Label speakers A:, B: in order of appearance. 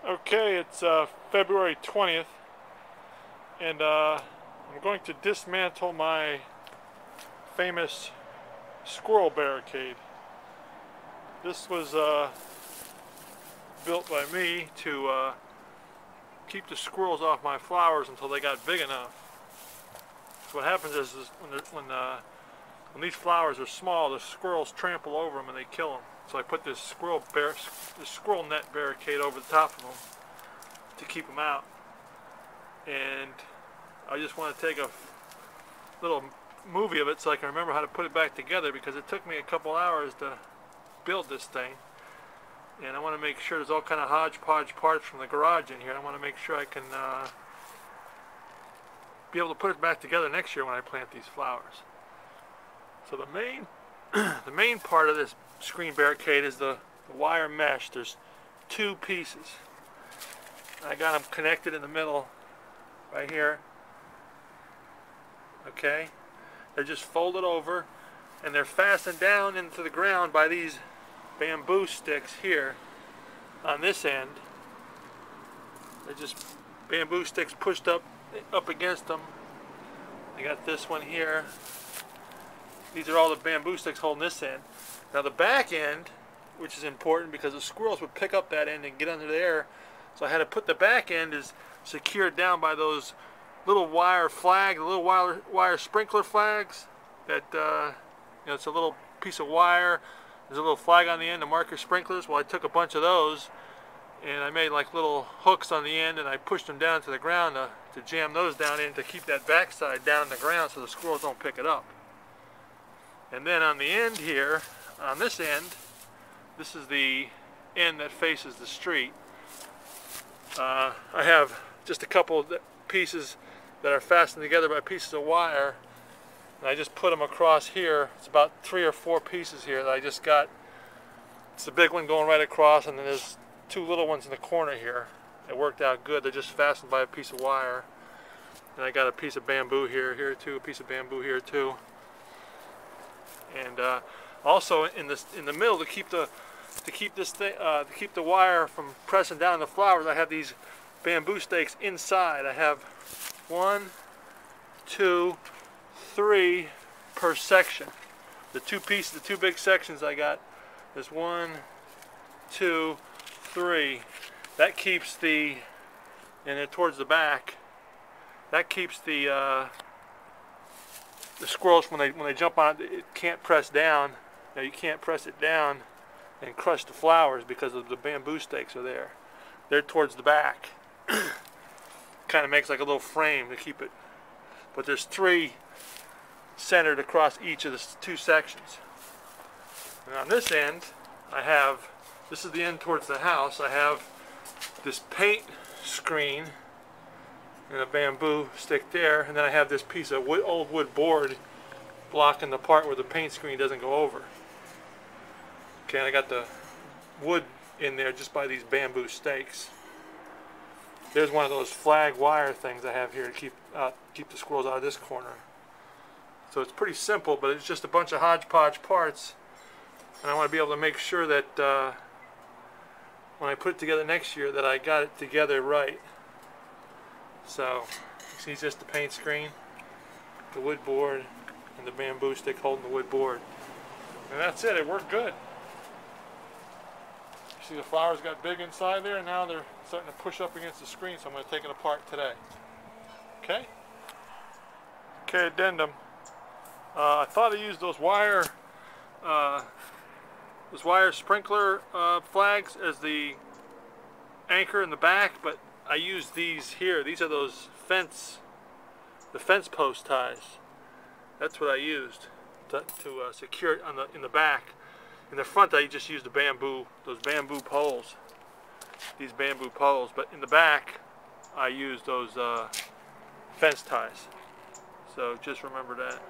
A: Okay, it's February 20th, and I'm going to dismantle my famous squirrel barricade. This was built by me to keep the squirrels off my flowers until they got big enough. So what happens is when these flowers are small, the squirrels trample over them and they kill them. So I put this squirrel net barricade over the top of them to keep them out. And I just want to take a little movie of it so I can remember how to put it back together, because it took me a couple hours to build this thing. And I want to make sure there's all kind of hodgepodge parts from the garage in here. I want to make sure I can be able to put it back together next year when I plant these flowers. So the main part of this screen barricade is the wire mesh. There's two pieces. I got them connected in the middle right here. Okay, they're just folded over and they're fastened down into the ground by these bamboo sticks here on this end. They're just bamboo sticks pushed up against them. I got this one here. These are all the bamboo sticks holding this end. Now the back end, which is important because the squirrels would pick up that end and get under there, so I had to put the back end is secured down by those little wire flags, little wire sprinkler flags. That it's a little piece of wire. There's a little flag on the end to mark your sprinklers. Well, I took a bunch of those and I made like little hooks on the end, and I pushed them down to the ground to jam those down in to keep that backside down in the ground so the squirrels don't pick it up. And then on the end here, on this end, this is the end that faces the street. I have just a couple of pieces that are fastened together by pieces of wire, and I just put them across here. It's about 3 or 4 pieces here that I just got. It's the big one going right across, and then there's 2 little ones in the corner here. It worked out good. They're just fastened by a piece of wire. And I got a piece of bamboo here too, a piece of bamboo here too. And also in the middle, to keep the wire from pressing down the flowers, I have these bamboo stakes inside. I have 1, 2, 3 per section. The two big sections I got, there's 1, 2, 3. That keeps and then towards the back, that keeps the squirrels, when they jump on it, it can't press down. Now you can't press it down and crush the flowers because of the bamboo stakes are there. They're towards the back. Kind of makes like a little frame to keep it. But there's 3 centered across each of the 2 sections. And on this end, this is the end towards the house, I have this paint screen and a bamboo stick there, and then I have this piece of old wood board blocking the part where the paint screen doesn't go over. Okay, and I got the wood in there just by these bamboo stakes. There's one of those flag wire things I have here to keep the squirrels out of this corner. So it's pretty simple, but it's just a bunch of hodgepodge parts, and I want to be able to make sure that when I put it together next year that I got it together right. So you see just the paint screen, the wood board, and the bamboo stick holding the wood board. And that's it. It worked good. You see the flowers got big inside there, and now they're starting to push up against the screen, so I'm going to take it apart today. Okay? Okay, addendum. I thought I used those wire sprinkler flags as the anchor in the back, but I used these here. These are those fence post ties. That's what I used to secure it in the back. In the front, I just used those bamboo poles. These bamboo poles, but in the back, I used those fence ties. So just remember that.